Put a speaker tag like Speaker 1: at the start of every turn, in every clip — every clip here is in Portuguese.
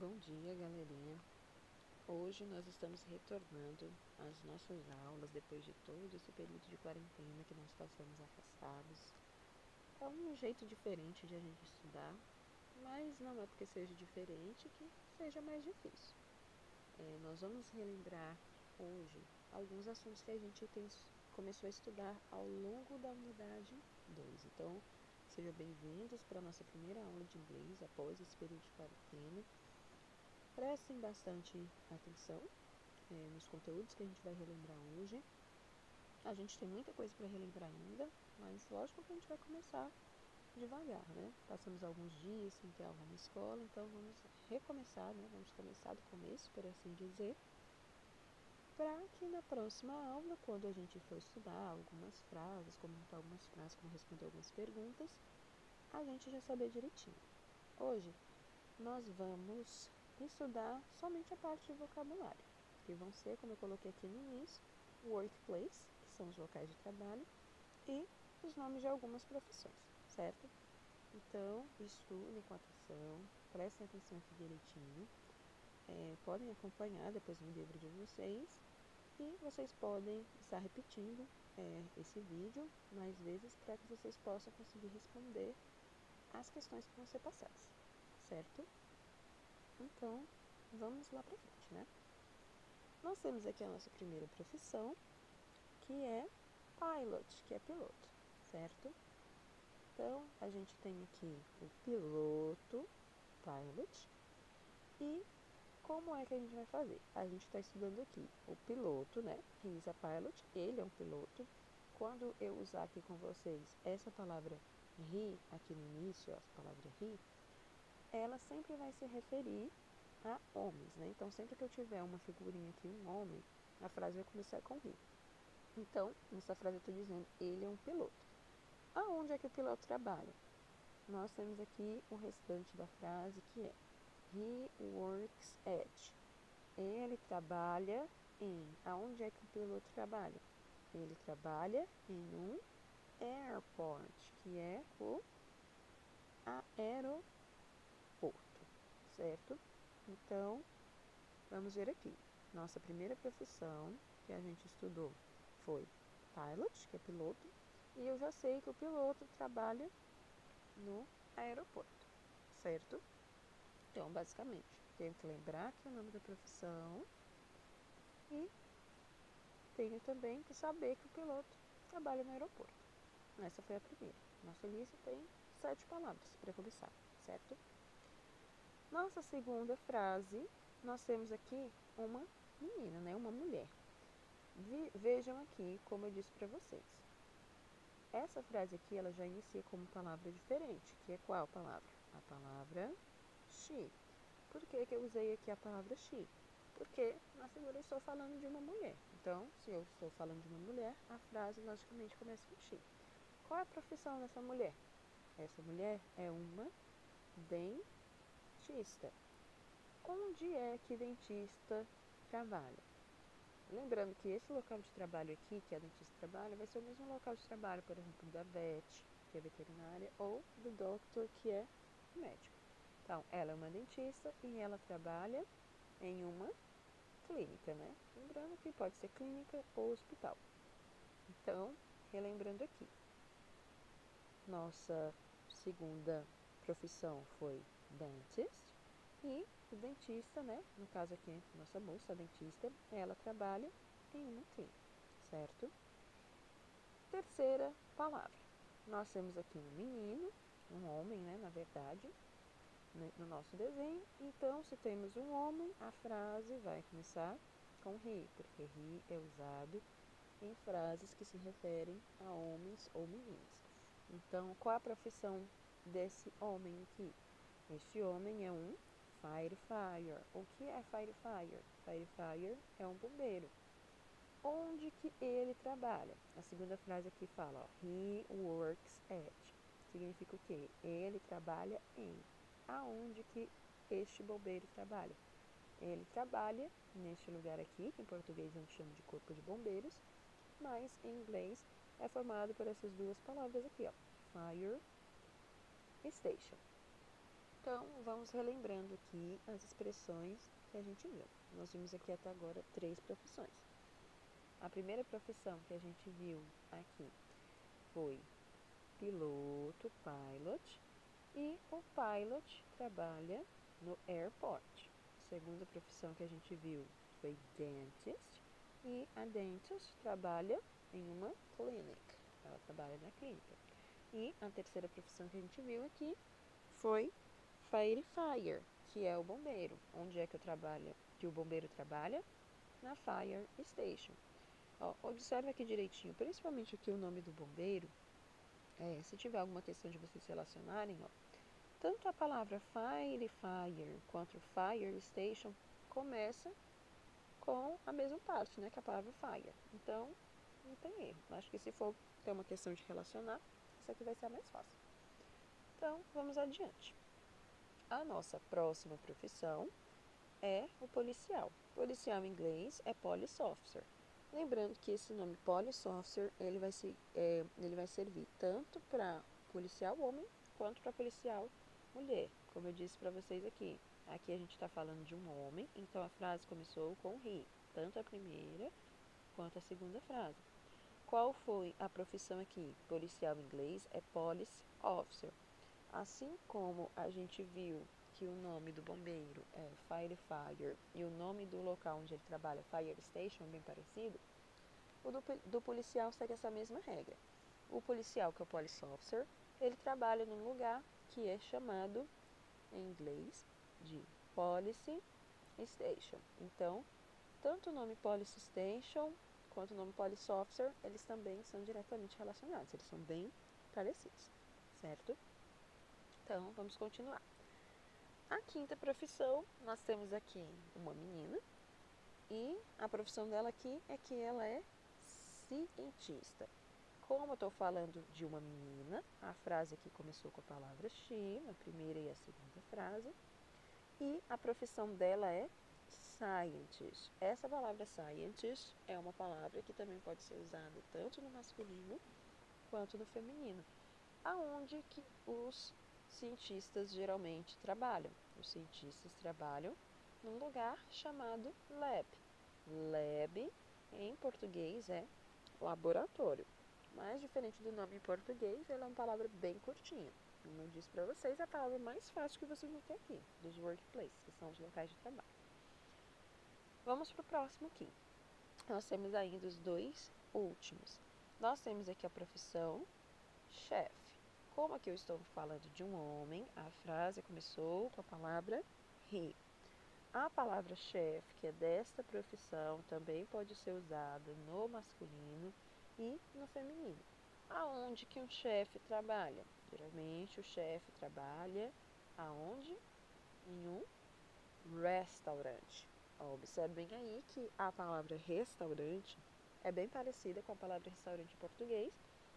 Speaker 1: Bom dia, galerinha. Hoje nós estamos retornando às nossas aulas depois de todo esse período de quarentena que nós passamos afastados. É um jeito diferente de a gente estudar, mas não é porque seja diferente que seja mais difícil. Nós vamos relembrar hoje alguns assuntos que a gente começou a estudar ao longo da unidade 2. Então, sejam bem-vindos para a nossa primeira aula de inglês após esse período de quarentena. Prestem bastante atenção nos conteúdos que a gente vai relembrar hoje. A gente tem muita coisa para relembrar ainda, mas lógico que a gente vai começar devagar, né? Passamos alguns dias sem ter aula na escola, então vamos recomeçar, né? Vamos começar do começo, por assim dizer, para que na próxima aula, quando a gente for estudar algumas frases, comentar algumas frases, como responder algumas perguntas, a gente já saber direitinho. Hoje nós vamos estudar somente a parte de vocabulário, que vão ser, como eu coloquei aqui no início, workplace, que são os locais de trabalho, e os nomes de algumas profissões, certo? Então, estudem com atenção, prestem atenção aqui direitinho, podem acompanhar depois no livro de vocês, e vocês podem estar repetindo esse vídeo mais vezes para que vocês possam conseguir responder as questões que vão ser passadas, certo? Então, vamos lá para frente, né? Nós temos aqui a nossa primeira profissão, que é pilot, que é piloto, certo? Então, a gente tem aqui o piloto, pilot, e como é que a gente vai fazer? A gente está estudando aqui o piloto, né? He is a pilot, ele é um piloto. Quando eu usar aqui com vocês essa palavra he, aqui no início, essa palavra he, ela sempre vai se referir a homens, né? Então, sempre que eu tiver uma figurinha aqui, um homem, a frase vai começar com he. Então, nessa frase eu estou dizendo, ele é um piloto. Aonde é que o piloto trabalha? Nós temos aqui o restante da frase, que é he works at. Ele trabalha em. Aonde é que o piloto trabalha? Ele trabalha em um airport, que é o aeroporto, certo? Então, vamos ver aqui. Nossa primeira profissão que a gente estudou foi pilot, que é piloto, e eu já sei que o piloto trabalha no aeroporto, certo? Então, basicamente, tenho que lembrar que é o nome da profissão e tenho também que saber que o piloto trabalha no aeroporto. Essa foi a primeira. Nossa lista tem 7 palavras para começar, certo? Nossa segunda frase, nós temos aqui uma menina, né? Uma mulher. Vejam aqui como eu disse para vocês. Essa frase aqui, ela já inicia como palavra diferente, que é qual palavra? A palavra she. Por que eu usei aqui a palavra she? Porque na figura eu estou falando de uma mulher. Então, se eu estou falando de uma mulher, a frase logicamente começa com she. Qual é a profissão dessa mulher? Essa mulher é uma dentista. Onde é que dentista trabalha? Lembrando que esse local de trabalho aqui, que a dentista trabalha, vai ser o mesmo local de trabalho, por exemplo, da vet, que é veterinária, ou do doctor, que é médico. Então, ela é uma dentista e ela trabalha em uma clínica, né? Lembrando que pode ser clínica ou hospital. Então, relembrando aqui, nossa segunda profissão foi dentist e o dentista, né? No caso aqui, nossa moça, a dentista, ela trabalha em uma clínica, certo? Terceira palavra. Nós temos aqui um menino, um homem, né? Na verdade, no nosso desenho. Então, se temos um homem, a frase vai começar com he, porque he é usado em frases que se referem a homens ou meninos. Então, qual a profissão desse homem aqui? Este homem é um firefighter. O que é firefighter? Firefighter é um bombeiro. Onde que ele trabalha? A segunda frase aqui fala, ó, he works at. Significa o quê? Ele trabalha em. Aonde que este bombeiro trabalha? Ele trabalha neste lugar aqui, que em português a gente chama de corpo de bombeiros, mas em inglês é formado por essas duas palavras aqui, ó, fire station. Então, vamos relembrando aqui as expressões que a gente viu. Nós vimos aqui até agora 3 profissões. A primeira profissão que a gente viu aqui foi piloto, pilot, e o pilot trabalha no airport. A segunda profissão que a gente viu foi dentist, e a dentist trabalha em uma clinic. Ela trabalha na clínica. E a terceira profissão que a gente viu aqui foi firefighter, que é o bombeiro. Onde é que o bombeiro trabalha? Na fire station. Ó, observe aqui direitinho, principalmente aqui o nome do bombeiro. Se tiver alguma questão de vocês se relacionarem, ó, tanto a palavra firefighter quanto fire station começa com a mesma parte, né, que a palavra fire. Então, não tem erro. Acho que se for ter uma questão de relacionar, essa aqui vai ser a mais fácil. Então, vamos adiante. A nossa próxima profissão é o policial. Policial em inglês é police officer. Lembrando que esse nome police officer, ele vai servir tanto para policial homem quanto para policial mulher. Como eu disse para vocês aqui. Aqui a gente está falando de um homem, então a frase começou com he. Tanto a primeira quanto a segunda frase. Qual foi a profissão aqui? Policial em inglês é police officer. Assim como a gente viu que o nome do bombeiro é firefighter e o nome do local onde ele trabalha, fire station, bem parecido, o do policial segue essa mesma regra. O policial, que é o police officer, ele trabalha num lugar que é chamado, em inglês, de police station. Então, tanto o nome police station quanto o nome police officer, eles também são diretamente relacionados, eles são bem parecidos, certo? Então, vamos continuar. A quinta profissão, nós temos aqui uma menina, e a profissão dela aqui é que ela é cientista. Como eu estou falando de uma menina, a frase aqui começou com a palavra she, na primeira e a segunda frase, e a profissão dela é scientist. Essa palavra scientist é uma palavra que também pode ser usada tanto no masculino quanto no feminino. Aonde que os cientistas geralmente trabalham? Os cientistas trabalham num lugar chamado lab. Lab, em português, é laboratório. Mas, diferente do nome em português, ela é uma palavra bem curtinha. Como eu disse para vocês, é a palavra mais fácil que vocês vão ter aqui, dos workplaces, que são os locais de trabalho. Vamos para o próximo aqui. Nós temos ainda os 2 últimos. Nós temos aqui a profissão chefe. Como aqui eu estou falando de um homem, a frase começou com a palavra he. A palavra chefe, que é desta profissão, também pode ser usada no masculino e no feminino. Aonde que um chefe trabalha? Geralmente o chefe trabalha aonde? Em um restaurante. Observem aí que a palavra restaurante é bem parecida com a palavra restaurante em português,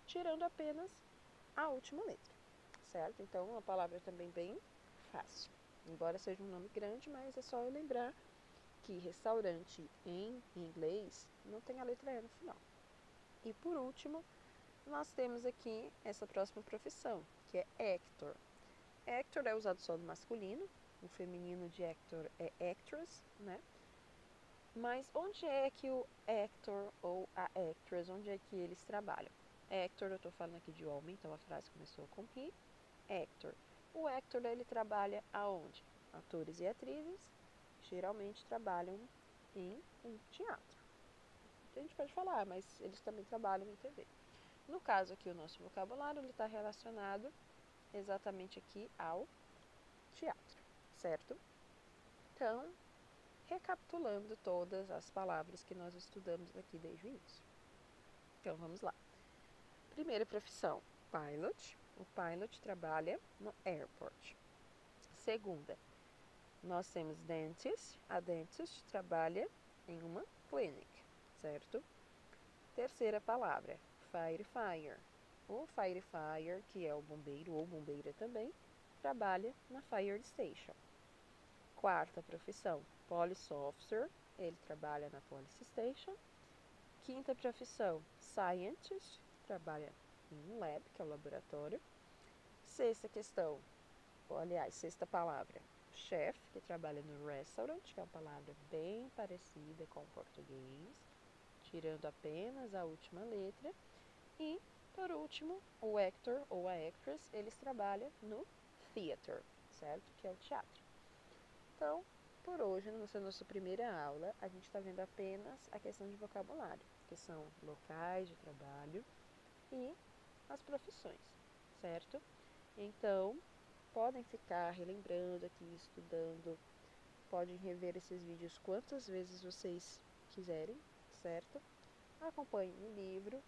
Speaker 1: tirando apenas a última letra, certo? Então, uma palavra também bem fácil. Embora seja um nome grande, mas é só eu lembrar que restaurante em inglês não tem a letra E no final. E por último, nós temos aqui essa próxima profissão, que é actor. Actor é usado só no masculino, o feminino de actor é actress, né? Mas onde é que o actor ou a actress, onde é que eles trabalham? Actor, eu estou falando aqui de homem, então a frase começou com he. Actor. O actor, ele trabalha aonde? Atores e atrizes geralmente trabalham em um teatro. A gente pode falar, mas eles também trabalham em TV. No caso aqui, o nosso vocabulário, ele está relacionado exatamente aqui ao teatro, certo? Então, recapitulando todas as palavras que nós estudamos aqui desde o início. Então, vamos lá. Primeira profissão, pilot. O pilot trabalha no airport. Segunda, nós temos dentist. A dentist trabalha em uma clinic, certo? Terceira palavra, firefighter. O firefighter, que é o bombeiro ou bombeira também, trabalha na fire station. Quarta profissão, police officer. Ele trabalha na police station. Quinta profissão, scientist. Trabalha em um lab, que é o laboratório. Sexta questão, aliás, sexta palavra, chef, que trabalha no restaurant, que é uma palavra bem parecida com o português, tirando apenas a última letra. E, por último, o actor ou a actress, eles trabalham no theater, certo? Que é o teatro. Então, por hoje, nessa nossa primeira aula, a gente está vendo apenas a questão de vocabulário, que são locais de trabalho e as profissões, certo? Então, podem ficar relembrando aqui, estudando, podem rever esses vídeos quantas vezes vocês quiserem, certo? Acompanhem o livro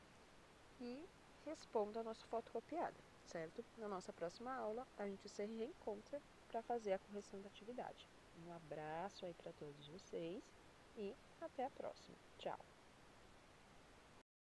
Speaker 1: e respondam a nossa fotocopiada, certo? Na nossa próxima aula, a gente se reencontra para fazer a correção da atividade. Um abraço aí para todos vocês e até a próxima. Tchau!